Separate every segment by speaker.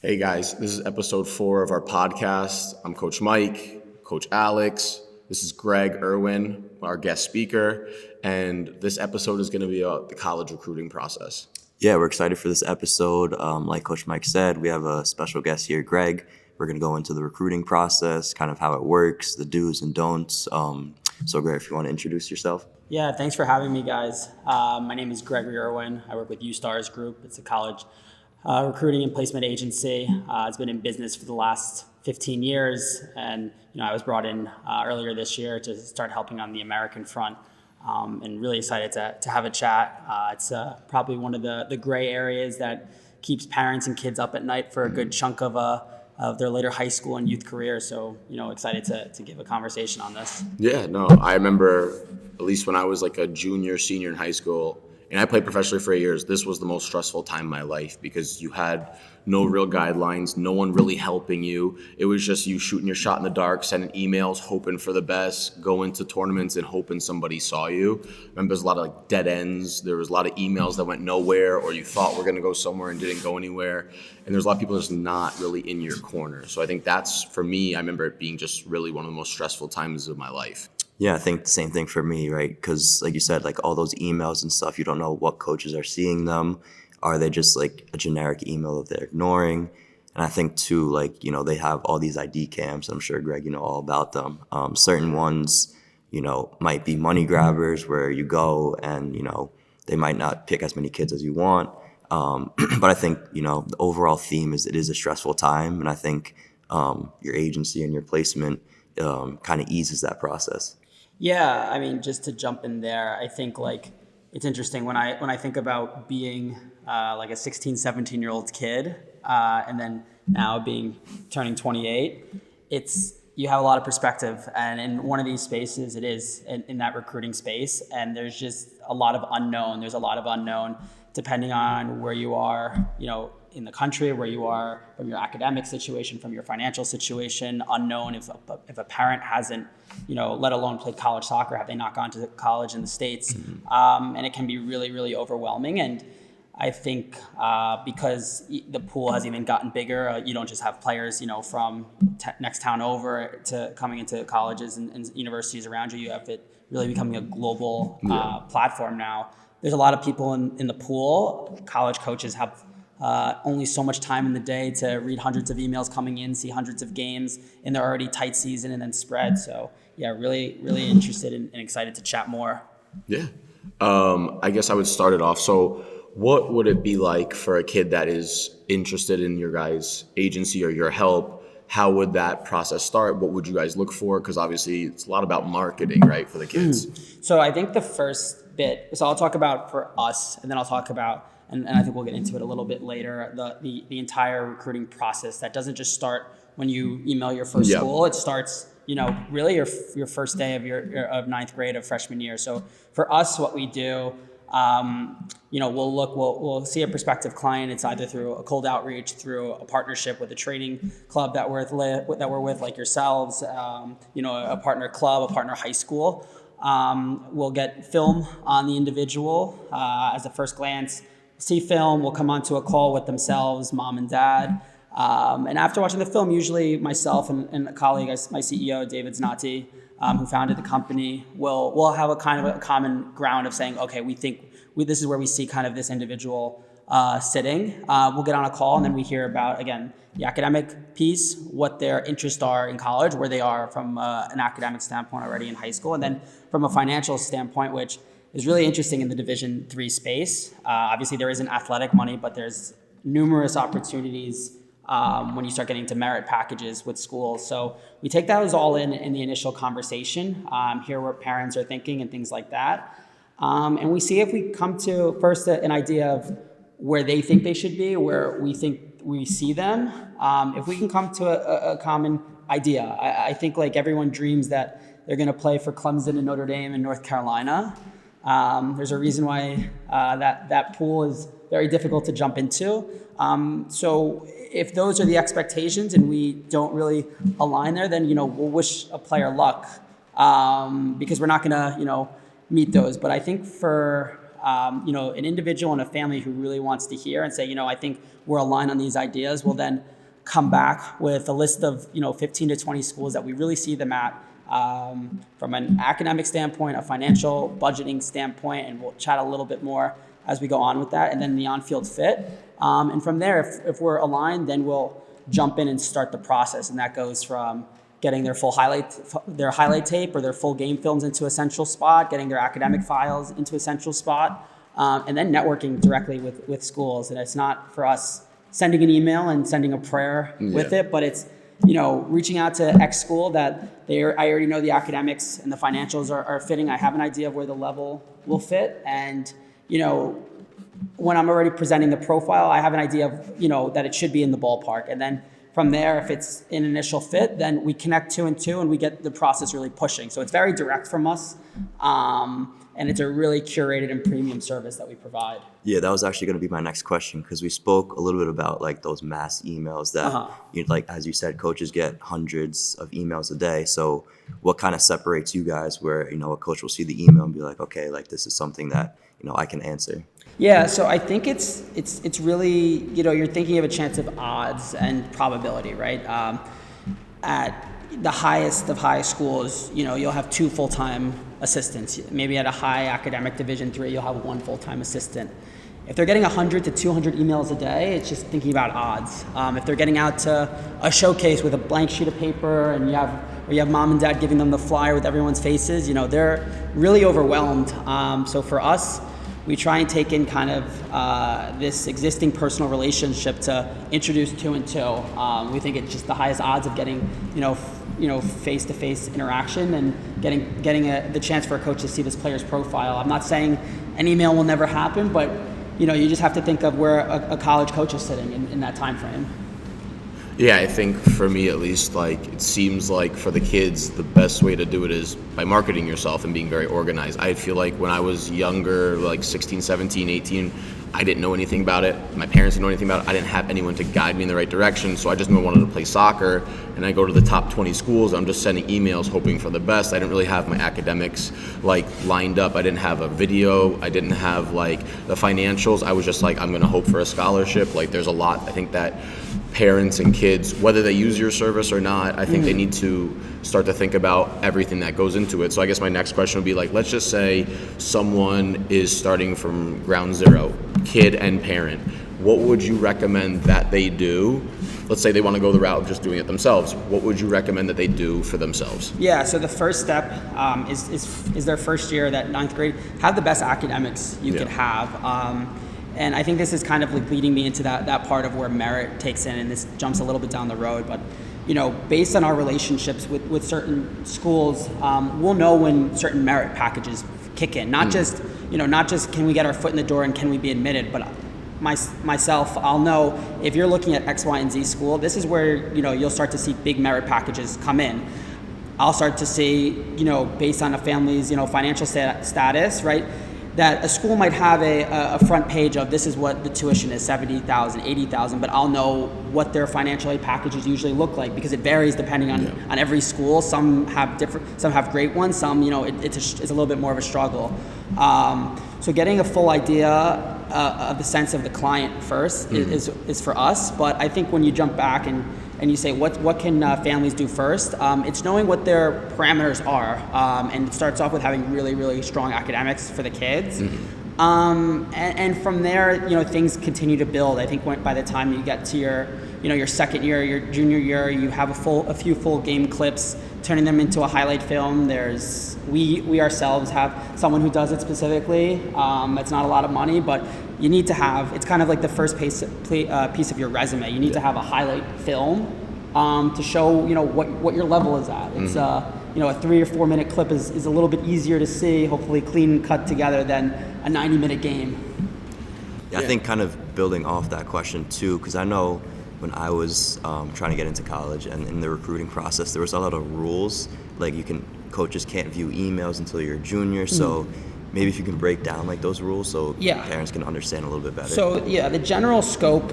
Speaker 1: Hey guys, this is episode 4 of our podcast. I'm Coach Mike, Coach Alex. This is Greg Irwin, our guest speaker, and this episode is going to be about the college recruiting process.
Speaker 2: Yeah, we're excited for this episode. Like Coach Mike said, we have a special guest here, Greg. We're going to go into the recruiting process, kind of how it works, the do's and don'ts. So Greg, if you want to introduce yourself.
Speaker 3: Yeah, thanks for having me, guys. My name is Greg Irwin. I work with UStars Group. It's a college recruiting and placement agency. It's been in business for the last 15 years, and I was brought in earlier this year to start helping on the American front, and really excited to have a chat. It's probably one of the gray areas that keeps parents and kids up at night for a good chunk of their later high school and youth career. So, excited to give a conversation on this.
Speaker 1: Yeah, no, I remember at least when I was like a junior, senior in high school, and I played professionally for 8 years, this was the most stressful time in my life because you had no real guidelines, no one really helping you. It was just you shooting your shot in the dark, sending emails, hoping for the best, going to tournaments and hoping somebody saw you. I remember there's a lot of like dead ends. There was a lot of emails that went nowhere, or you thought were going to go somewhere and didn't go anywhere. And there's a lot of people just not really in your corner. So I think that's, for me, I remember it being just really one of the most stressful times of my life.
Speaker 2: Yeah, I think the same thing for me, right? Because like you said, like all those emails and stuff, you don't know what coaches are seeing them. Are they just like a generic email that they're ignoring? And I think too, like, they have all these ID camps. I'm sure, Greg, you know all about them. Certain ones, might be money grabbers where you go and, they might not pick as many kids as you want. But I think, the overall theme is it is a stressful time. And I think your agency and your placement kind of eases that process.
Speaker 3: Yeah, I mean, just to jump in there, I think like it's interesting when I think about being like a 16, 17-year-old kid and then now turning 28, you have a lot of perspective. And in one of these spaces, it is in that recruiting space. And there's just a lot of unknown. There's a lot of unknown depending on where you are, in the country, where you are from your academic situation, from your financial situation, unknown if a parent hasn't, let alone played college soccer, have they not gone to college in the States? And it can be really, really overwhelming. And I think because the pool has even gotten bigger, you don't just have players, from next town over to coming into colleges and universities around you. You have it really becoming a global platform now. There's a lot of people in the pool. College coaches have only so much time in the day to read hundreds of emails coming in, see hundreds of games in their already tight season and then spread. So yeah, really, really interested and excited to chat more.
Speaker 1: Yeah. I guess I would start it off. So what would it be like for a kid that is interested in your guys' agency or your help? How would that process start? What would you guys look for? Because obviously it's a lot about marketing, right, for the kids.
Speaker 3: So I think the first bit, so I'll talk about for us, and then I'll talk about, and I think we'll get into it a little bit later, the entire recruiting process that doesn't just start when you email your first school. It starts, really your first day of ninth grade of freshman year. So for us, what we do, we'll see a prospective client. It's either through a cold outreach, through a partnership with a training club that we're with, like yourselves, a partner club, a partner high school. We'll get film on the individual as a first glance. See film, we'll come onto a call with themselves, mom and dad. And after watching the film, usually myself and a colleague, my CEO, David Znati, who founded the company, we'll have a kind of a common ground of saying, okay, we think this is where we see kind of this individual sitting. We'll get on a call and then we hear about, again, the academic piece, what their interests are in college, where they are from an academic standpoint already in high school, and then from a financial standpoint, which is really interesting in the Division III space. Obviously, there isn't athletic money, but there's numerous opportunities when you start getting to merit packages with schools. So we take those all in the initial conversation, hear what parents are thinking and things like that. And we see if we come to first an idea of where they think they should be, where we think we see them. If we can come to a common idea, I think like everyone dreams that they're going to play for Clemson and Notre Dame and North Carolina. There's a reason why that pool is very difficult to jump into. So if those are the expectations and we don't really align there, then we'll wish a player luck because we're not going to meet those. But I think for an individual and a family who really wants to hear and say, I think we're aligned on these ideas, well then come back with a list of 15 to 20 schools that we really see them at, from an academic standpoint, a financial budgeting standpoint, and we'll chat a little bit more as we go on with that, and then the on-field fit. And from there, if we're aligned, then we'll jump in and start the process, and that goes from getting their highlight tape or their full game films into a central spot, getting their academic files into a central spot, and then networking directly with schools. And it's not for us sending an email and sending a prayer with it, but it's reaching out to X school that I already know the academics and the financials are fitting. I have an idea of where the level will fit, and when I'm already presenting the profile, I have an idea of that it should be in the ballpark. And then from there, if it's an initial fit, then we connect 2 and 2 and we get the process really pushing. So it's very direct from us, and it's a really curated and premium service that we provide.
Speaker 2: Yeah, that was actually going to be my next question, because we spoke a little bit about like those mass emails that, like as you said, coaches get hundreds of emails a day. So what kind of separates you guys where, a coach will see the email and be like, okay, like this is something that, I can answer?
Speaker 3: Yeah, so I think it's really, you're thinking of a chance of odds and probability, right? At the highest of high schools, you'll have 2 full-time assistants. Maybe at a high academic Division III, you'll have 1 full-time assistant. If they're getting 100 to 200 emails a day, it's just thinking about odds. If they're getting out to a showcase with a blank sheet of paper and you have mom and dad giving them the flyer with everyone's faces, they're really overwhelmed. So for us, we try and take in kind of this existing personal relationship to introduce 2 and 2. We think it's just the highest odds of getting, face-to-face interaction and getting the chance for a coach to see this player's profile. I'm not saying an email will never happen, but you just have to think of where a college coach is sitting in that time frame.
Speaker 1: Yeah, I think for me at least, like it seems like for the kids, the best way to do it is by marketing yourself and being very organized. I feel like when I was younger, like 16, 17, 18, I didn't know anything about it. My parents didn't know anything about it. I didn't have anyone to guide me in the right direction, so I just knew I wanted to play soccer, and I go to the top 20 schools. I'm just sending emails hoping for the best. I didn't really have my academics like lined up. I didn't have a video. I didn't have like the financials. I was just like, I'm going to hope for a scholarship. Like there's a lot. I think that parents and kids, whether they use your service or not, I think they need to start to think about everything that goes into it. So I guess my next question would be like, let's just say someone is starting from ground zero, kid and parent. What would you recommend that they do? Let's say they want to go the route of just doing it themselves. What would you recommend that they do for themselves?
Speaker 3: Yeah, so the first step is their first year, that 9th grade. Have the best academics you could have. And I think this is kind of like leading me into that part of where merit takes in, and this jumps a little bit down the road. But, based on our relationships with certain schools, we'll know when certain merit packages kick in. Not just can we get our foot in the door and can we be admitted, but myself, I'll know if you're looking at X, Y, and Z school, this is where, you'll start to see big merit packages come in. I'll start to see, based on a family's, financial status, right? That a school might have a front page of this is what the tuition is, $70,000, $80,000, but I'll know what their financial aid packages usually look like, because it varies depending on every school. Some have great ones, some, it's a little bit more of a struggle. So getting a full idea of the sense of the client first is for us, but I think when you jump back and you say what can families do first, it's knowing what their parameters are, and it starts off with having really, really strong academics for the kids. And from there, things continue to build. I think by the time you get to your second year, your junior year, you have a few full game clips, turning them into a highlight film. We ourselves have someone who does it specifically. It's not a lot of money, but you need to have, it's kind of like the first piece of your resume. You need to have a highlight film to show what your level is at. It's a 3 or 4 minute clip is a little bit easier to see, hopefully clean cut together, than a 90-minute game.
Speaker 2: Yeah, I think kind of building off that question too, because I know when I was trying to get into college and in the recruiting process, there was a lot of rules. Like coaches can't view emails until you're a junior. So maybe if you can break down like those rules so parents can understand a little bit better. So
Speaker 3: the general scope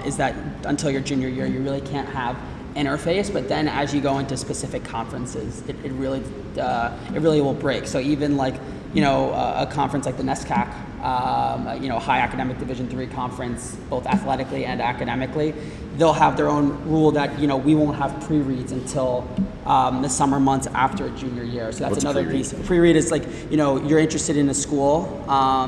Speaker 3: is that until your junior year, you really can't have interface, but then as you go into specific conferences, it really will break. So even like a conference like the NESCAC, high academic Division III conference, both athletically and academically, they'll have their own rule that, we won't have pre-reads until the summer months after a junior year. So that's
Speaker 1: What's
Speaker 3: another
Speaker 1: pre-read?
Speaker 3: piece. Pre-read is like, you're interested in a school,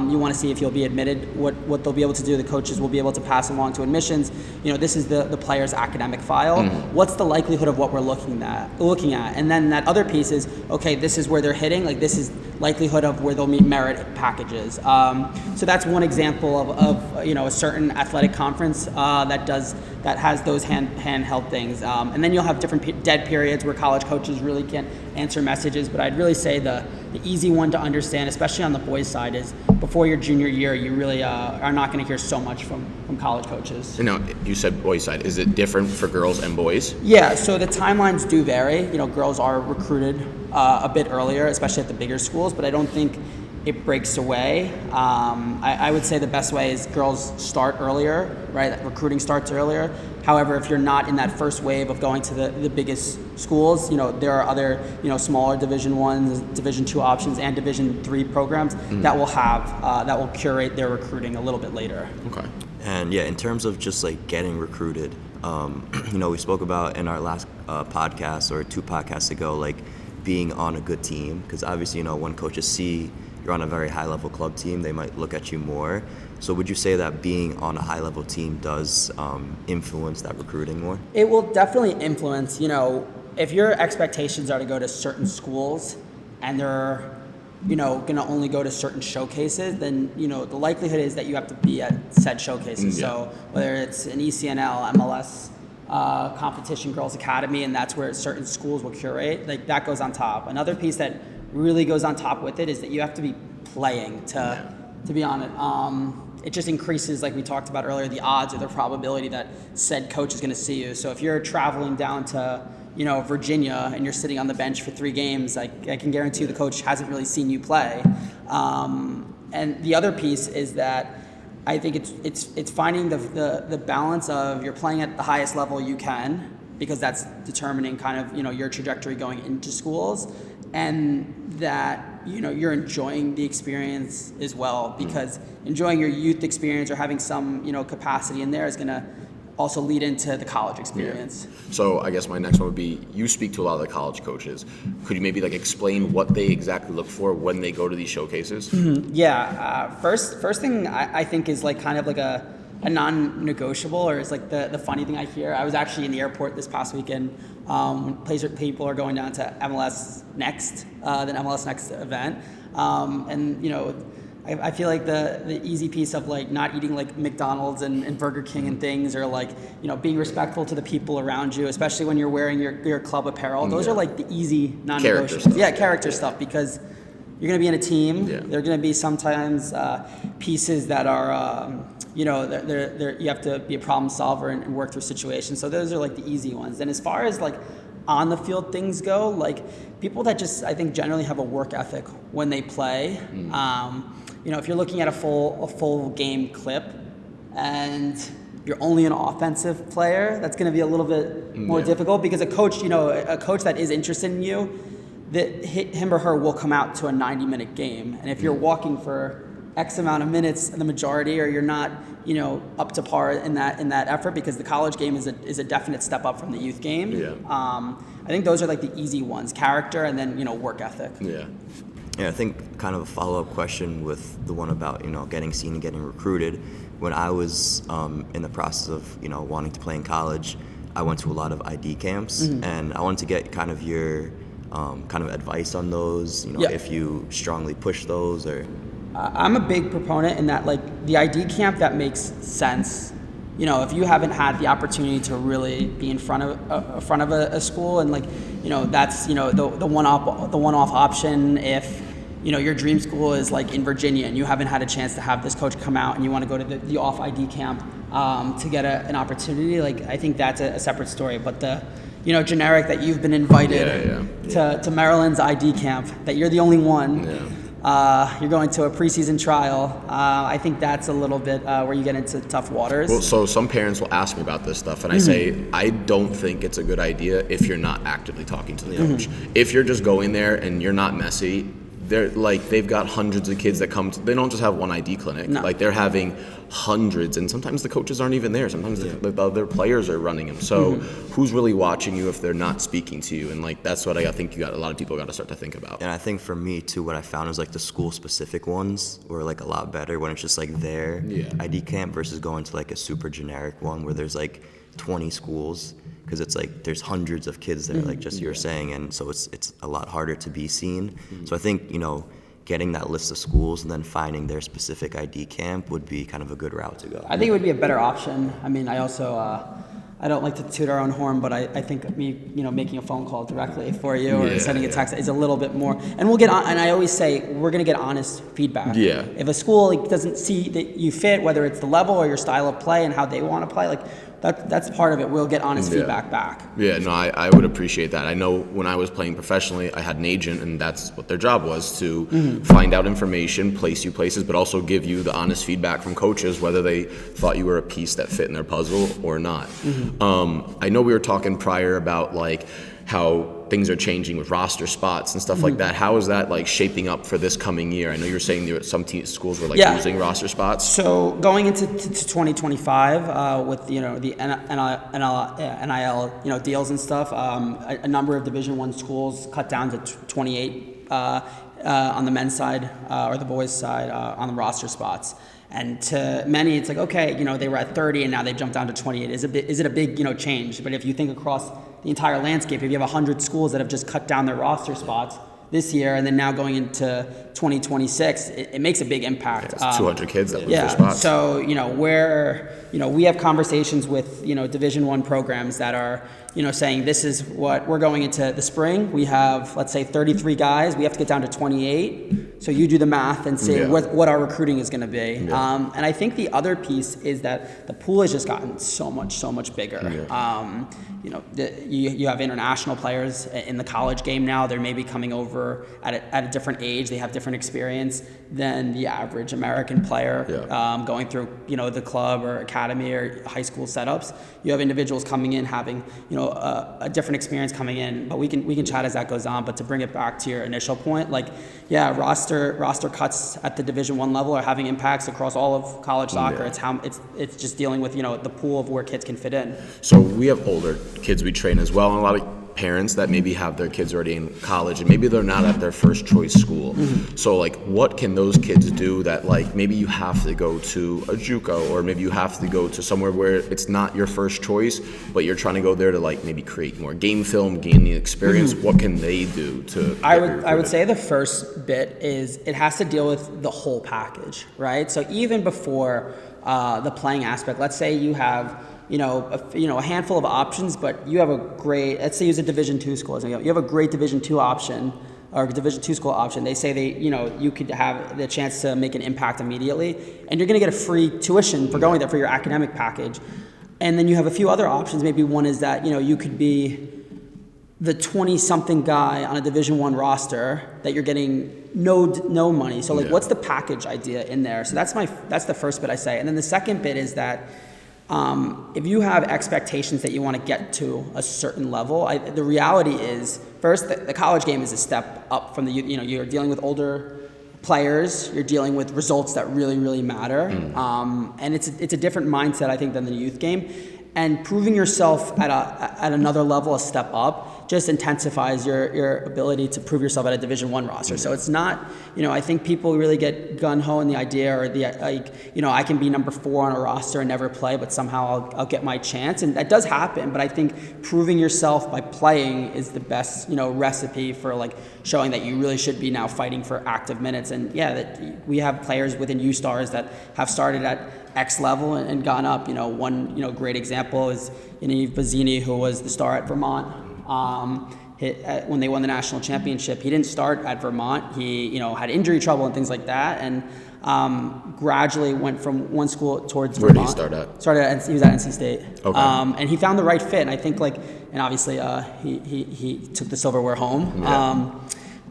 Speaker 3: you want to see if you'll be admitted, what they'll be able to do, the coaches will be able to pass along to admissions. This is the player's academic file. What's the likelihood of what we're looking at? And then that other piece is, okay, this is where they're hitting, like this is likelihood of where they'll meet merit packages. So that's one example of a certain athletic conference that has those handheld things. And then you'll have different dead periods where college coaches really can't answer messages. But I'd really say the easy one to understand, especially on the boys' side, is before your junior year, you really are not going to hear so much from college coaches.
Speaker 1: You said boys' side. Is it different for girls and boys?
Speaker 3: Yeah, so the timelines do vary. Girls are recruited a bit earlier, especially at the bigger schools, but I don't think it breaks away. I would say the best way is girls start earlier, right? That recruiting starts earlier. However, if you're not in that first wave of going to the biggest schools, there are other, smaller Division I, Division II options, and Division III programs that will curate their recruiting a little bit later.
Speaker 1: Okay.
Speaker 2: And yeah, in terms of just like getting recruited, we spoke about in our last podcast or 2 podcasts ago, like being on a good team, because obviously, when coaches see you're on a very high level club team, they might look at you more. So would you say that being on a high level team does influence that recruiting more?
Speaker 3: It will definitely influence, if your expectations are to go to certain schools and they're, going to only go to certain showcases, then, the likelihood is that you have to be at said showcases.
Speaker 1: Yeah.
Speaker 3: So whether it's an ECNL, MLS, competition, Girls Academy, and that's where certain schools will curate, like that goes on top. Another piece that really goes on top with it is that you have to be playing to be on it. It just increases, like we talked about earlier, the odds or the probability that said coach is going to see you. So if you're traveling down to, Virginia and you're sitting on the bench for 3 games, I can guarantee you the coach hasn't really seen you play. And the other piece is that I think it's finding the balance of you're playing at the highest level you can, because that's determining kind of, your trajectory going into schools, and that, you're enjoying the experience as well, because enjoying your youth experience or having some, capacity in there is going to also lead into the college experience.
Speaker 1: Yeah. So I guess my next one would be, you speak to a lot of the college coaches. Could you maybe explain what they exactly look for when they go to these showcases?
Speaker 3: Yeah. First thing I think is kind of a non-negotiable, or is the funny thing I hear. I was actually in the airport this past weekend. People are going down to MLS Next, the MLS Next event, and I feel like the easy piece of not eating McDonald's and Burger King and things, or being respectful to the people around you, especially when you're wearing your club apparel. Those are the easy non-negotiables. Character stuff, because you're going to be in a team. Yeah. There are going to be sometimes pieces that are you have to be a problem solver and work through situations. So those are the easy ones. And as far as on the field things go, people that just, I think, generally have a work ethic when they play. If you're looking at a full game clip and you're only an offensive player, that's going to be a little bit more difficult, because a coach that is interested in you, that him or her will come out to a 90-minute game. And if you're walking for X amount of minutes in the majority, or you're not, up to par in that effort, because the college game is a definite step up from the youth game.
Speaker 1: Yeah.
Speaker 3: I think those are the easy ones: character, and then work ethic.
Speaker 1: Yeah.
Speaker 2: Yeah, I think kind of a follow-up question with the one about, getting seen and getting recruited. When I was in the process of, wanting to play in college, I went to a lot of ID camps, and I wanted to get kind of your kind of advice on those, if you strongly push those, or...
Speaker 3: I'm a big proponent in that, the ID camp that makes sense. If you haven't had the opportunity to really be in front of a school, and that's the one-off option. If your dream school is in Virginia and you haven't had a chance to have this coach come out, and you want to go to the off ID camp to get an opportunity, I think that's a separate story. But the generic that you've been invited to Maryland's ID camp, that you're the only one. Yeah. You're going to a preseason trial. I think that's a little bit where you get into tough waters.
Speaker 1: Well, so some parents will ask me about this stuff, and I say, I don't think it's a good idea if you're not actively talking to the coach. If you're just going there and you're not messy, they've got hundreds of kids that come. They don't just have one ID clinic.
Speaker 3: No.
Speaker 1: Like they're having hundreds, and sometimes the coaches aren't even there. Sometimes the other players are running them. So who's really watching you if they're not speaking to you? And like that's what I think a lot of people got to start to think about.
Speaker 2: And I think for me too, what I found is like the school specific ones were like a lot better when it's just like their ID camp versus going to like a super generic one where there's like 20 schools, because it's like there's hundreds of kids there, like just you were saying, and so it's a lot harder to be seen. So I think, getting that list of schools and then finding their specific ID camp would be kind of a good route to go.
Speaker 3: I think it would be a better option. I mean, I also I don't like to toot our own horn, but I think making a phone call directly for you or sending a text is a little bit more. And we'll get on. And I always say we're going to get honest feedback.
Speaker 1: Yeah.
Speaker 3: If a school doesn't see that you fit, whether it's the level or your style of play and how they want to play, that's part of it. We'll get honest feedback back.
Speaker 1: Yeah, no, I would appreciate that. I know when I was playing professionally, I had an agent, and that's what their job was, to find out information, place you places, but also give you the honest feedback from coaches, whether they thought you were a piece that fit in their puzzle or not. I know we were talking prior about like how things are changing with roster spots and stuff like that. How is that like shaping up for this coming year? I know you're saying there some schools were like losing roster spots.
Speaker 3: So going into 2025 with the NIL deals and stuff, a number of Division I schools cut down to 28 on the men's side or the boys' side on the roster spots. And to many, it's like, okay, they were at 30 and now they've jumped down to 28. Is it a big, change? But if you think across the entire landscape, if you have 100 schools that have just cut down their roster spots this year and then now going into 2026, it makes a big impact.
Speaker 1: It's 200 kids that lose their spots.
Speaker 3: So, we have conversations with, Division I programs that are, saying this is what we're going into the spring. We have, let's say, 33 guys. We have to get down to 28. So you do the math and see what our recruiting is going to be. And I think the other piece is that the pool has just gotten so much bigger. You have international players in the college game now. They're maybe coming over at a different age. They have different experience than the average American player going through, the club or academy or high school setups. You have individuals coming in having, a different experience coming in. But we can chat as that goes on. But to bring it back to your initial point, roster cuts at the Division I level are having impacts across all of college soccer. It's just dealing with the pool of where kids can fit in.
Speaker 1: So we have older kids we train as well, and a lot of parents that maybe have their kids already in college and maybe they're not at their first choice school. So like what can those kids do that like maybe you have to go to a JUCO or maybe you have to go to somewhere where it's not your first choice, but you're trying to go there to like maybe create more game film, gain the experience. What can they do to
Speaker 3: I would say the first bit is it has to deal with the whole package, right? So even before the playing aspect, let's say you have a handful of options, but you have a great, let's say use a Division II school as an example. You have a great Division II option or Division II school option. They say you could have the chance to make an impact immediately, and you're going to get a free tuition for going there for your academic package. And then you have a few other options. Maybe one is that, you could be the 20-something guy on a Division I roster that you're getting no money. So what's the package idea in there? So that's the first bit I say. And then the second bit is that if you have expectations that you want to get to a certain level, the reality is, first, the college game is a step up from you're dealing with older players, you're dealing with results that really, really matter. And it's a different mindset, I think, than the youth game. And proving yourself at another level, a step up, just intensifies your ability to prove yourself at a Division I roster. So it's not, I think people really get gun-ho in the idea or I can be number 4 on a roster and never play, but somehow I'll get my chance. And that does happen, but I think proving yourself by playing is the best, recipe for showing that you really should be now fighting for active minutes. And that we have players within U-Stars that have started at X level and gone up. One great example is Yaniv Bazzini, who was the star at Vermont. When they won the national championship, he didn't start at Vermont. He had injury trouble and things like that, and gradually went from one school towards
Speaker 1: Vermont.
Speaker 3: Where did he start at?
Speaker 1: Started
Speaker 3: He was at NC State.
Speaker 1: Okay.
Speaker 3: And he found the right fit. And I think and obviously he took the silverware home.
Speaker 1: Yeah.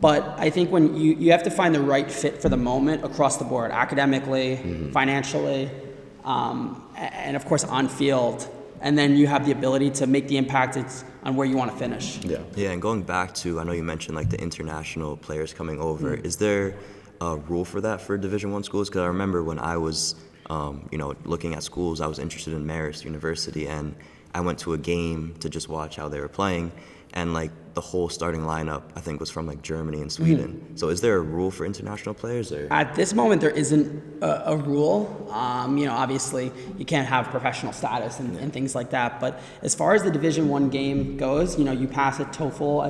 Speaker 3: But I think when you have to find the right fit for the moment across the board, academically, financially, and of course on field. and then you have the ability to make the impact on where you want to finish.
Speaker 2: Yeah, and going back to, I know you mentioned like the international players coming over. Is there a rule for that for Division I schools? Because I remember when I was, looking at schools, I was interested in Marist University, and I went to a game to just watch how they were playing, and like the whole starting lineup, I think, was from like Germany and Sweden. So is there a rule for international players? Or?
Speaker 3: At this moment, there isn't a rule. Obviously, you can't have professional status and things like that. But as far as the Division I game goes, you pass a TOEFL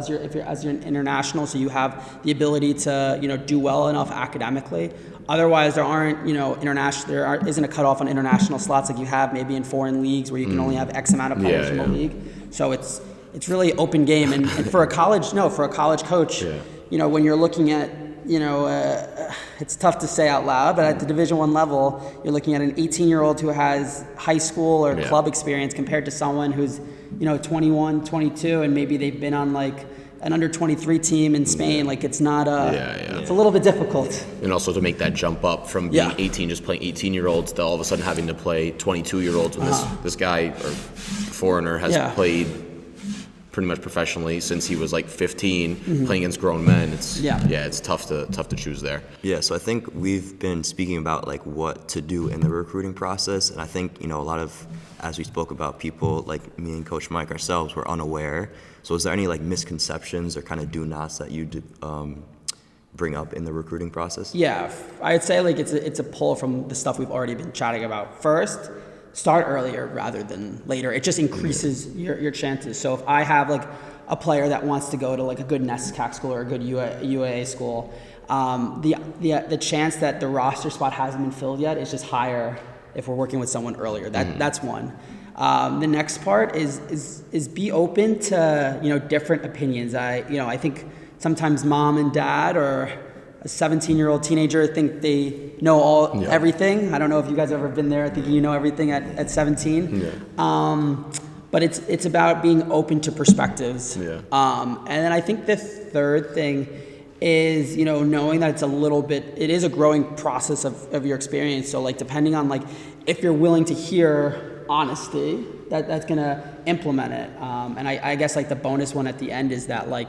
Speaker 3: as you're an international, so you have the ability to do well enough academically. Otherwise, there aren't there isn't a cutoff on international slots like you have maybe in foreign leagues where you can only have X amount of players in the league. So it's really open game, and for a college coach, when you're looking at, it's tough to say out loud, but at the Division I level, you're looking at an 18-year-old who has high school or club experience compared to someone who's, 21, 22, and maybe they've been on like an under 23 team in Spain. Like it's not it's a little bit difficult.
Speaker 1: And also to make that jump up from being 18, just playing 18-year-olds, to all of a sudden having to play 22-year-olds when this guy or foreigner has played pretty much professionally since he was like 15, playing against grown men. It's tough to choose there.
Speaker 2: Yeah, so I think we've been speaking about like what to do in the recruiting process, and I think a lot of, as we spoke about, people like me and Coach Mike ourselves were unaware. So is there any like misconceptions or kind of do-nots that you bring up in the recruiting process?
Speaker 3: Yeah, I'd say like it's a pull from the stuff we've already been chatting about. First, start earlier rather than later. It just increases your chances. So if I have like a player that wants to go to like a good NESCAC school or a good UAA school, the chance that the roster spot hasn't been filled yet is just higher if we're working with someone earlier. That's one. The next part is be open to different opinions. I think sometimes mom and dad or a 17-year-old teenager think they know everything. I don't know if you guys have ever been there. I think you know everything at 17. But it's about being open to perspectives. And then I think the third thing is knowing that it is a growing process of your experience. So like depending on like if you're willing to hear honesty, that's gonna implement it. And I guess like the bonus one at the end is that like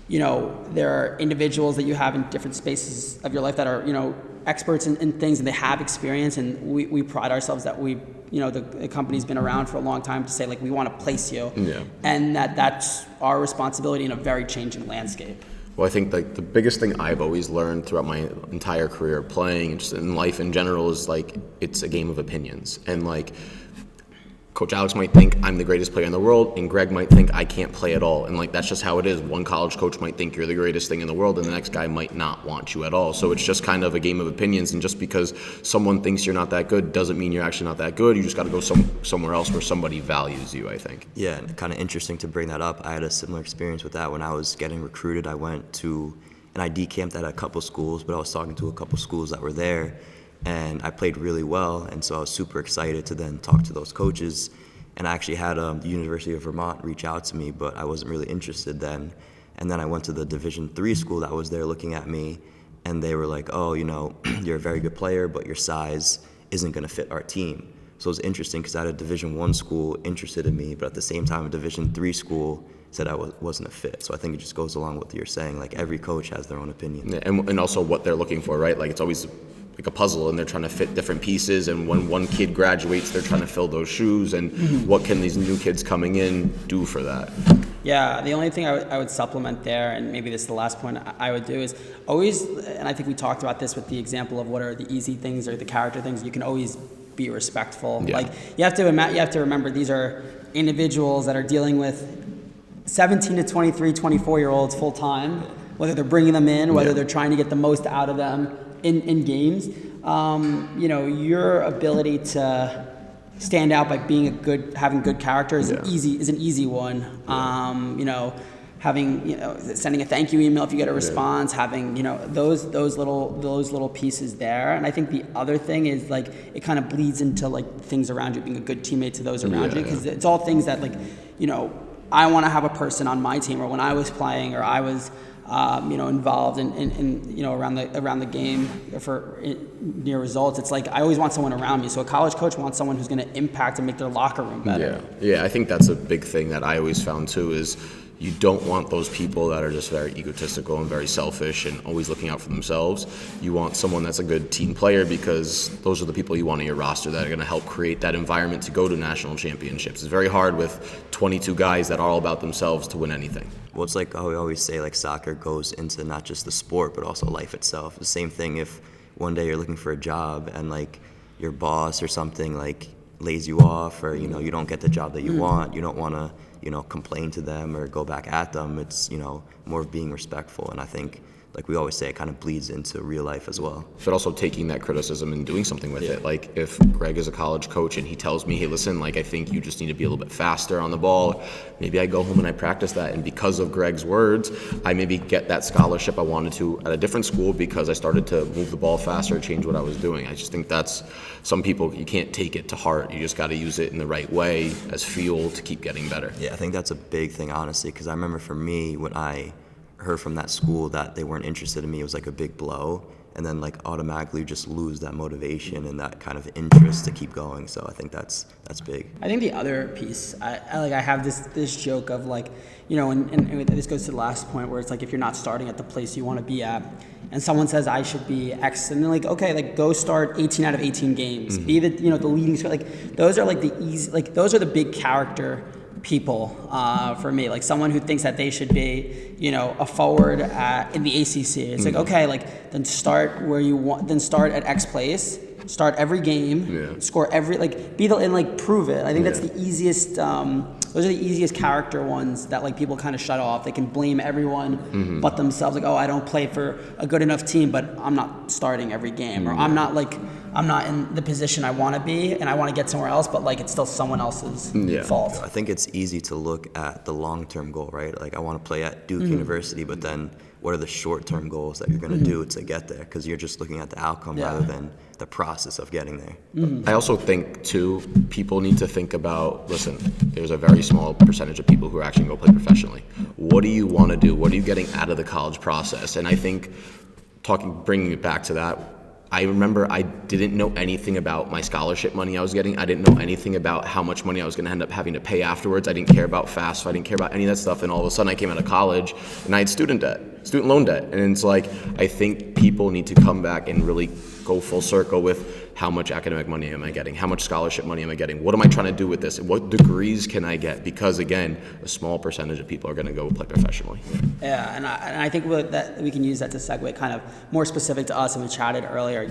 Speaker 3: there are individuals that you have in different spaces of your life that are experts in things, and they have experience, and we pride ourselves that the company's been around for a long time to say like we want to place you, and that's our responsibility in a very changing landscape.
Speaker 1: Well, I think like the biggest thing I've always learned throughout my entire career playing and just in life in general is like it's a game of opinions. And like Coach Alex might think I'm the greatest player in the world, and Greg might think I can't play at all. And like that's just how it is. One college coach might think you're the greatest thing in the world, and the next guy might not want you at all. So it's just kind of a game of opinions. And just because someone thinks you're not that good doesn't mean you're actually not that good. You just got to go somewhere else where somebody values you, I think.
Speaker 2: Yeah, and kind of interesting to bring that up. I had a similar experience with that when I was getting recruited. I went to an ID camp at a couple schools, but I was talking to a couple schools that were there, and I played really well. And so I was super excited to then talk to those coaches. And I actually had the University of Vermont reach out to me, but I wasn't really interested then. And then I went to the Division III school that was there looking at me, and they were like, oh, you're a very good player, but your size isn't going to fit our team. So it was interesting because I had a Division I school interested in me, but at the same time, a Division III school said I wasn't a fit. So I think it just goes along with what you're saying. Like every coach has their own opinion.
Speaker 1: Yeah, and also what they're looking for, right? Like it's always like a puzzle, and they're trying to fit different pieces, and when one kid graduates they're trying to fill those shoes, and what can these new kids coming in do for that?
Speaker 3: Yeah, the only thing I would supplement there, and maybe this is the last point I would do, is always, and I think we talked about this with the example of what are the easy things or the character things, you can always be respectful. Like you have to remember these are individuals that are dealing with 17 to 23, 24-year-olds full time, whether they're bringing them in, whether they're trying to get the most out of them in games. Your ability to stand out by being having good character is an easy one. Sending a thank you email if you get a response, having those little pieces there. And I think the other thing is like it kind of bleeds into like things around you, being a good teammate to those around you, because it's all things that like I want to have a person on my team, or when I was playing, or I was involved in around the game for near results. It's like I always want someone around me. So a college coach wants someone who's going to impact and make their locker room better.
Speaker 1: Yeah. I think that's a big thing that I always found too is you don't want those people that are just very egotistical and very selfish and always looking out for themselves. You want someone that's a good team player because those are the people you want on your roster that are going to help create that environment to go to national championships. It's very hard with 22 guys that are all about themselves to win anything.
Speaker 2: Well, it's like how we always say, like soccer goes into not just the sport, but also life itself. The same thing if one day you're looking for a job and like your boss or something like lays you off or, you don't get the job that you want, you don't want to, complain to them or go back at them. It's, more of being respectful. And I think, like we always say, it kind of bleeds into real life as well.
Speaker 1: But also taking that criticism and doing something with it. Like if Greg is a college coach and he tells me, hey, listen, like I think you just need to be a little bit faster on the ball. Maybe I go home and I practice that. And because of Greg's words, I maybe get that scholarship I wanted to at a different school because I started to move the ball faster, change what I was doing. I just think that's, some people, you can't take it to heart. You just got to use it in the right way as fuel to keep getting better.
Speaker 2: Yeah, I think that's a big thing, honestly, because I remember for me, when I heard from that school that they weren't interested in me, it was like a big blow, and then like automatically just lose that motivation and that kind of interest to keep going. So I think that's big.
Speaker 3: I think the other piece, I have this joke of like, and this goes to the last point where it's like if you're not starting at the place you want to be at, and someone says I should be X, and they're like, okay, like go start 18 out of 18 games, be the the leading scorer. Like those are like the easy, like those are the big character people for me, like someone who thinks that they should be a forward in the ACC. It's like, okay, like then start where you want, then start at X place, start every game, score every, like be the, and like prove it. I think that's the easiest, those are the easiest character ones that like people kind of shut off. They can blame everyone but themselves, like, oh, I don't play for a good enough team, but I'm not starting every game, or I'm not in the position I want to be, and I want to get somewhere else, but like it's still someone else's fault.
Speaker 2: I think it's easy to look at the long-term goal, right? Like I want to play at Duke University, but then what are the short-term goals that you're going to do to get there? Because you're just looking at the outcome rather than the process of getting there.
Speaker 1: I also think, too, people need to think about, listen, there's a very small percentage of people who are actually going to go play professionally. What do you want to do? What are you getting out of the college process? And I think, bringing it back to that, I remember I didn't know anything about my scholarship money I was getting. I didn't know anything about how much money I was going to end up having to pay afterwards. I didn't care about FAFSA. I didn't care about any of that stuff. And all of a sudden I came out of college and I had student loan debt. And it's like, I think people need to come back and really go full circle with how much academic money am I getting? How much scholarship money am I getting? What am I trying to do with this? What degrees can I get? Because again, a small percentage of people are going to go play professionally.
Speaker 3: Yeah, and I think that we can use that to segue kind of more specific to us, and we chatted earlier,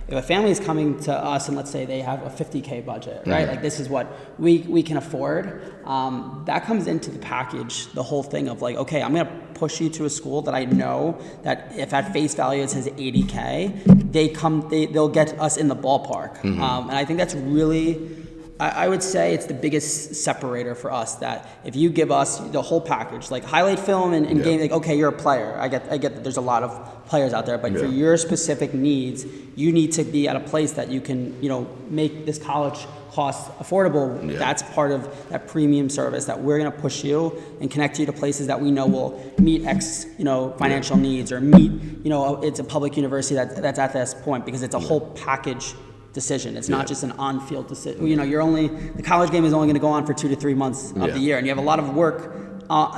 Speaker 3: if a family is coming to us and let's say they have a $50K budget, right? Like this is what we can afford. That comes into the package, the whole thing of like, okay, I'm going to push you to a school that I know that if at face value it says $80K, they'll get us in the ballpark. And I think that's really, I would say it's the biggest separator for us, that if you give us the whole package, like highlight film and game, like, okay, you're a player. I get that there's a lot of players out there, but for your specific needs, you need to be at a place that you can, make this college cost affordable. That's part of that premium service that we're going to push you and connect you to places that we know will meet X, financial needs, or meet, it's a public university that's at this point, because it's a whole package decision. It's not just an on-field decision. The college game is only going to go on for 2 to 3 months of the year, and you have a lot of work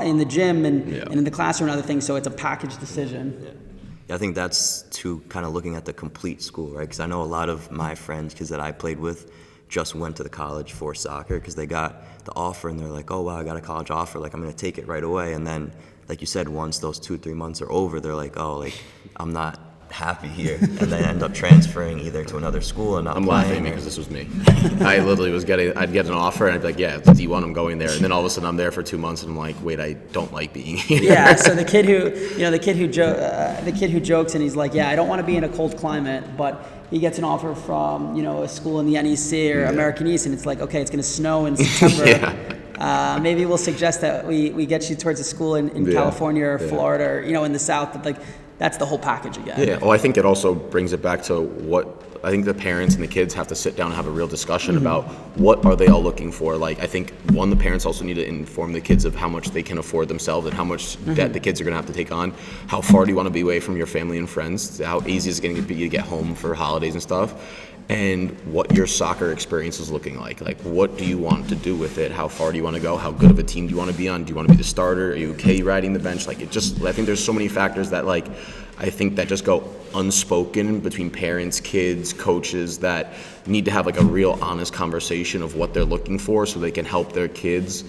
Speaker 3: in the gym and in the classroom and other things, so it's a package decision.
Speaker 2: Yeah, I think that's too kind of looking at the complete school, right? Because I know a lot of my friends, kids that I played with, just went to the college for soccer because they got the offer and they're like, oh wow, I got a college offer, like I'm going to take it right away. And then, like you said, once those 2-3 months are over, they're like, oh, like I'm not happy here, and they end up transferring either to another school and not
Speaker 1: I'm
Speaker 2: playing.
Speaker 1: laughing because this was me. I literally I'd get an offer and I'd be like, yeah, it's D1, I'm going there. And then all of a sudden I'm there for 2 months and I'm like, wait, I don't like being here.
Speaker 3: Yeah, so the kid who jokes and he's like, yeah, I don't want to be in a cold climate, but he gets an offer from, a school in the NEC or American East, and it's like, okay, it's going to snow in September. Maybe we'll suggest that we get you towards a school in California or Florida or, in the South. But like, that's the whole package again.
Speaker 1: Yeah, well, I think it also brings it back to what I think the parents and the kids have to sit down and have a real discussion about what are they all looking for. Like, I think, one, the parents also need to inform the kids of how much they can afford themselves and how much debt the kids are going to have to take on. How far do you want to be away from your family and friends? How easy is it going to be to get home for holidays and stuff? And what your soccer experience is looking like. Like, what do you want to do with it? How far do you want to go? How good of a team do you want to be on? Do you want to be the starter? Are you okay riding the bench? Like, I think there's so many factors that, like, I think that just go unspoken between parents, kids, coaches, that need to have like a real honest conversation of what they're looking for so they can help their kids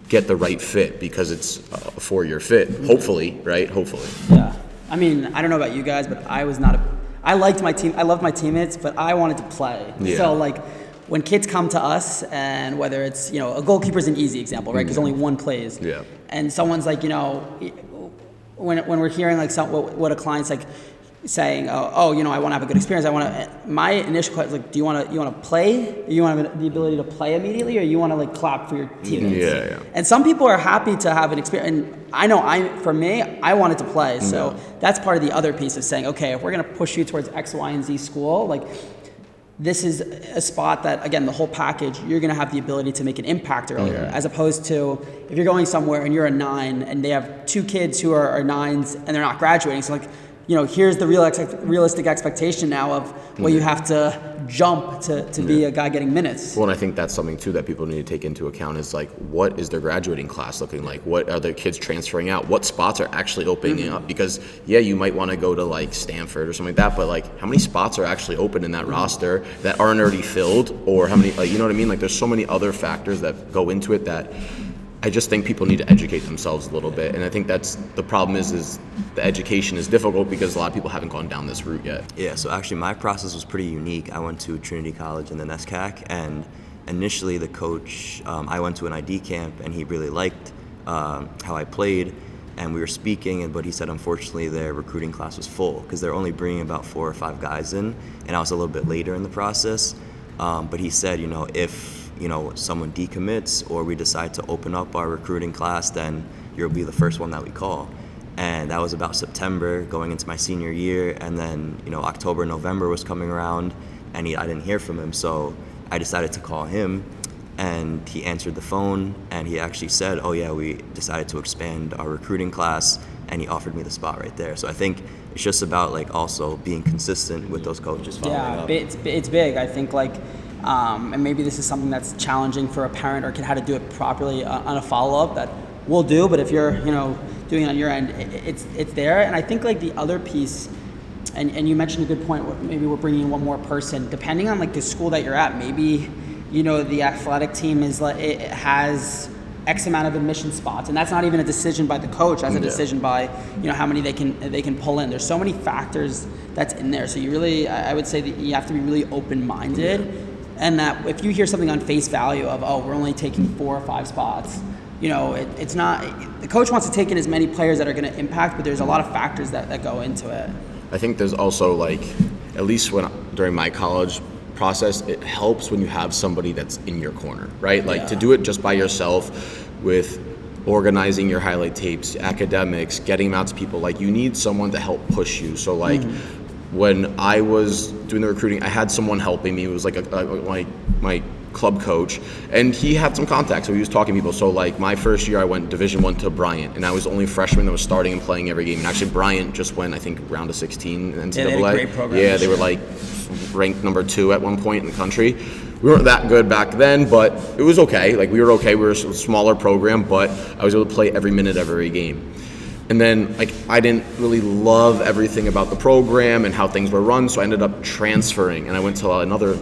Speaker 1: get the right fit, because it's a 4-year fit, hopefully, right? Hopefully.
Speaker 3: Yeah. I mean, I don't know about you guys, but I liked my team. I loved my teammates, but I wanted to play.
Speaker 1: Yeah.
Speaker 3: So like when kids come to us, and whether it's, a goalkeeper's an easy example, right? Because only one plays.
Speaker 1: Yeah.
Speaker 3: And someone's like, when we're hearing like what a client's like saying, I want to have a good experience. My initial question is like, do you want to play? Do you want to have the ability to play immediately, or you want to like clap for your teammates?
Speaker 1: Yeah.
Speaker 3: And some people are happy to have an experience. And I know for me, I wanted to play. So that's part of the other piece of saying, okay, if we're going to push you towards X, Y, and Z school, like this is a spot that, again, the whole package, you're going to have the ability to make an impact earlier, as opposed to if you're going somewhere and you're a 9 and they have 2 kids who are 9s and they're not graduating. So like, here's the realistic expectation now of you have to jump to be a guy getting minutes.
Speaker 1: Well, and I think that's something too that people need to take into account is like, what is their graduating class looking like? What are their kids transferring out? What spots are actually opening up? Because you might want to go to like Stanford or something like that, but like how many spots are actually open in that roster that aren't already filled, or how many, like, you know what I mean? Like there's so many other factors that go into it that I just think people need to educate themselves a little bit. And I think that's the problem is the education is difficult because a lot of people haven't gone down this route yet.
Speaker 2: Yeah, so actually my process was pretty unique. I went to Trinity College and then SCAC, and initially the coach, I went to an ID camp and he really liked how I played, and we were speaking, but he said unfortunately their recruiting class was full because they're only bringing about 4 or 5 guys in, and I was a little bit later in the process. But he said, if someone decommits or we decide to open up our recruiting class, then you'll be the first one that we call. And that was about September going into my senior year, and then October, November was coming around and I didn't hear from him, so I decided to call him, and he answered the phone and he actually said, oh yeah, we decided to expand our recruiting class, and he offered me the spot right there. So I think it's just about like also being consistent with those coaches following up.
Speaker 3: It's big. I think like and maybe this is something that's challenging for a parent or kid, how to do it properly on a follow-up that we'll do, but if you're doing it on your end, it's there. And I think like the other piece, and you mentioned a good point, maybe we're bringing in one more person depending on like the school that you're at. Maybe the athletic team is like, it has X amount of admission spots, and that's not even a decision by the coach, that's a decision by how many they can pull in. There's so many factors that's in there, so you really, I would say that you have to be really open-minded. And that if you hear something on face value of, we're only taking 4 or 5 spots, it's not, the coach wants to take in as many players that are going to impact, but there's a lot of factors that go into it.
Speaker 1: I think there's also like, at least during my college process, it helps when you have somebody that's in your corner, right? Like to do it just by yourself with organizing your highlight tapes, academics, getting them out to people, like you need someone to help push you. So like, when I was doing the recruiting, I had someone helping me. It was like my club coach, and he had some contacts, so he was talking to people. So like my first year, I went Division I to Bryant, and I was the only freshman that was starting and playing every game. And actually, Bryant just went, I think, round of 16 in NCAA.
Speaker 3: Yeah, they had a great program.
Speaker 1: Yeah, they were like ranked number 2 at one point in the country. We weren't that good back then, but it was okay. Like we were okay. We were a smaller program, but I was able to play every minute of every game. And then, like, I didn't really love everything about the program and how things were run, so I ended up transferring, and I went to another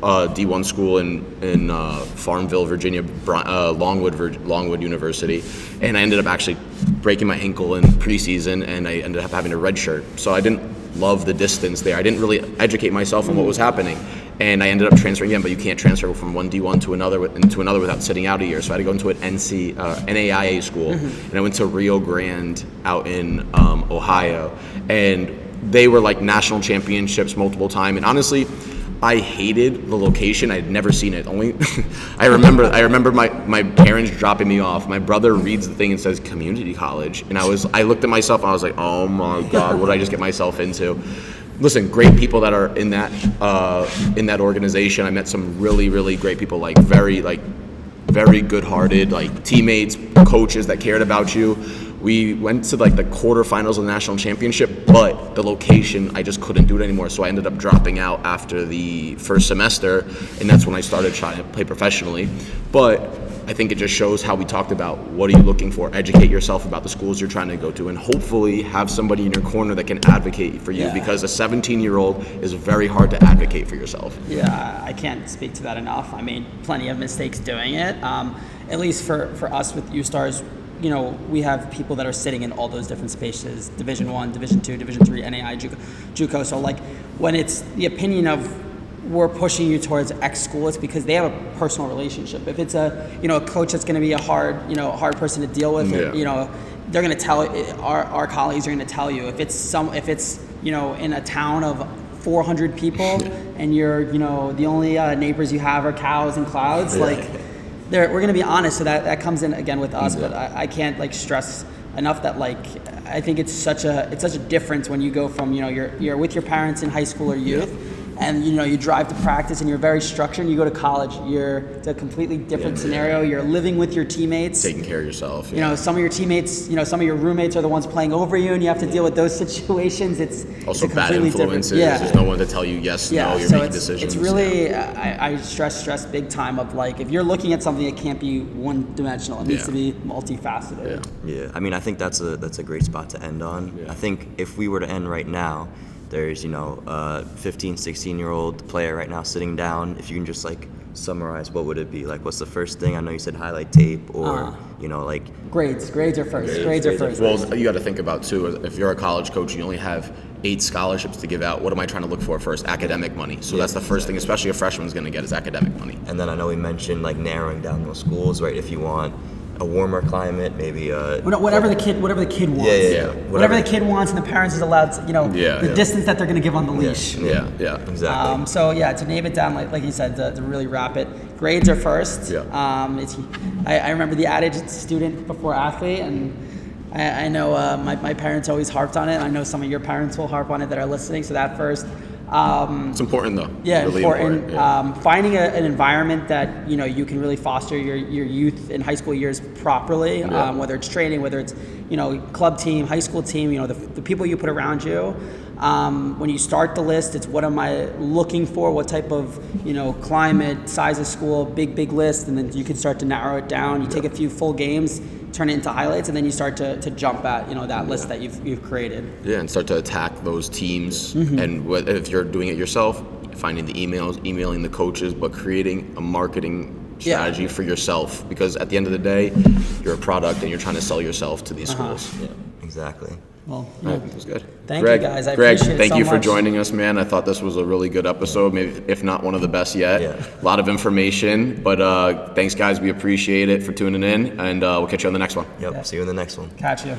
Speaker 1: D1 school in Farmville, Virginia, Longwood University, and I ended up actually breaking my ankle in preseason, and I ended up having a redshirt. So I didn't love the distance there. I didn't really educate myself on what was happening. And I ended up transferring again, but you can't transfer from one D1 to another without sitting out a year. So I had to go into an NAIA school, and I went to Rio Grande out in Ohio, and they were like national championships multiple times. And honestly, I hated the location. I'd never seen it. Only I remember my parents dropping me off. My brother reads the thing and says community college, and I looked at myself and I was like, oh my God, what did I just get myself into? Listen, great people that are in that organization. I met some really, really great people, like very good-hearted, like teammates, coaches that cared about you. We went to like the quarterfinals of the national championship, but the location, I just couldn't do it anymore. So I ended up dropping out after the first semester, and that's when I started trying to play professionally. But I think it just shows how we talked about what are you looking for. Educate yourself about the schools you're trying to go to, and hopefully have somebody in your corner that can advocate for you, because a 17-year-old is very hard to advocate for yourself.
Speaker 3: Yeah, I can't speak to that enough. I made plenty of mistakes doing it. At least for us with U-Stars, you know, we have people that are sitting in all those different spaces, Division I, Division II, Division III, NAI, JUCO. So like when it's the opinion of we're pushing you towards X school, it's because they have a personal relationship. If it's a coach that's going to be a hard person to deal with, they're going to tell our colleagues are going to tell you. If it's in a town of 400 people and you're the only neighbors you have are cows and clouds, we're going to be honest. So that comes in again with us, but I can't stress enough that I think it's such a difference when you go from you're with your parents in high school or youth. And you drive to practice and you're very structured, and you go to college, it's a completely different scenario. You're living with your teammates,
Speaker 1: taking care of yourself.
Speaker 3: Some of your teammates, some of your roommates are the ones playing over you, and you have to deal with those situations. It's
Speaker 1: also
Speaker 3: it's
Speaker 1: bad influences. There's no one to tell you yes, no, you're making decisions.
Speaker 3: It's really I stress big time of if you're looking at something, it can't be one dimensional. It needs to be multifaceted.
Speaker 2: Yeah. I mean, I think that's a great spot to end on. I think if we were to end right now, there's, a 15, 16-year-old player right now sitting down. If you can just summarize, what would it be? What's the first thing? I know you said highlight tape or,
Speaker 3: Grades are first. Grades are first.
Speaker 1: Well, you got to think about too, if you're a college coach, you only have 8 scholarships to give out. What am I trying to look for first? Academic money. So that's the first thing, especially a freshman's going to get, is academic money.
Speaker 2: And then I know we mentioned narrowing down those schools, right? If you want a warmer climate, maybe
Speaker 3: whatever the kid wants. Whatever the kid wants, and the parents is allowed to, the distance that they're going to give on the leash.
Speaker 2: Yeah, exactly.
Speaker 3: To name it down, like you said, to really wrap it, grades are first. I remember the adage, it's student before athlete, and I know my parents always harped on it. I know some of your parents will harp on it that are listening. So that first.
Speaker 1: It's important though.
Speaker 3: Yeah,
Speaker 1: really
Speaker 3: important. Finding an environment that you can really foster your youth and high school years properly. Whether it's training, whether it's club team, high school team. The people you put around you. When you start the list, it's what am I looking for? What type of climate, size of school, big list, and then you can start to narrow it down. You take a few full games, turn it into highlights, and then you start to jump at that list that you've created.
Speaker 1: Yeah, and start to attack those teams. And if you're doing it yourself, finding the emails, emailing the coaches, but creating a marketing strategy for yourself. Because at the end of the day, you're a product and you're trying to sell yourself to these schools.
Speaker 2: Yeah, exactly.
Speaker 3: Well,
Speaker 1: it was good.
Speaker 3: Thank you guys. I
Speaker 1: Greg,
Speaker 3: appreciate it
Speaker 1: thank
Speaker 3: so
Speaker 1: you for
Speaker 3: much.
Speaker 1: joining us, man. I thought this was a really good episode, maybe if not one of the best yet. A lot of information, but thanks, guys. We appreciate it for tuning in, and we'll catch you on the next one.
Speaker 2: See you in the next one.
Speaker 3: Catch you.